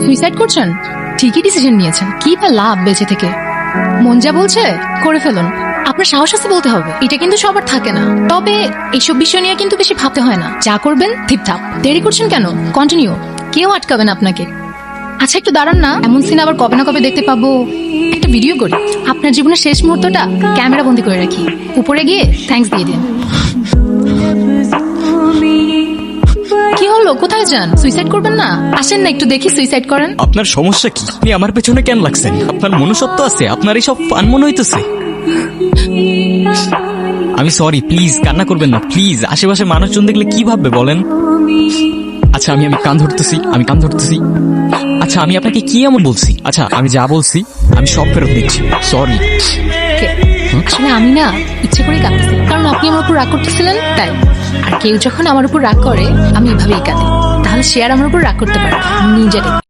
Suicide করছেন? ঠিকই decision নিয়েছেন। কি বা লাভ বেঁচে থেকে? মন যা বলছে করে ফেলুন। আপনার সাহস আছে বলতে হবে, এটা কিন্তু সবার থাকে না। তবে এইসব বিষয় নিয়ে কিন্তু বেশি ভাবতে হয় না, যা করবেন ঠিকঠাক। দেরি করছেন কেন? কন্টিনিউ, কেউ আটকাবেন আপনাকে। আচ্ছা একটু দাঁড়ান না, এমন সিন আবার কবে না কবে দেখতে পাবো। একটা ভিডিও করি, আপনার জীবনের শেষ মুহূর্তটা ক্যামেরা বন্দি করে রাখি, উপরে গিয়ে থ্যাঙ্কস দিয়ে দিন। কি হলো, কোথায় যান? সুইসাইড করবেন না? আসেন না একটু দেখি সুইসাইড করেন। আপনার সমস্যা কি? আপনি আমার পেছনে কেন লাগছেন? আপনার মনুষ্যত্ব আছে? আপনার এইসব ফান মনে হইতেছে? আমি সরি, প্লিজ কান্না করবেন না প্লিজ। আশেপাশে মানুষজন দেখলে কি ভাববে বলেন? আচ্ছা আমি কান ধরতেছি, আমি কান ধরতেছি। আচ্ছা আমি আপনাকে কি এমন বলছি? আচ্ছা আমি যা বলছি আমি সব ফেরত দিচ্ছি, সরি। আসলে আমি না ইচ্ছে করেই কাঁদতেছি, কারণ আপনি আমার উপর রাগ করতেছিলেন তাই। আর কেউ যখন আমার উপর রাগ করে আমি এভাবেই কাঁদি, তাহলে সে আর আমার উপর রাগ করতে পারে নিজেরে।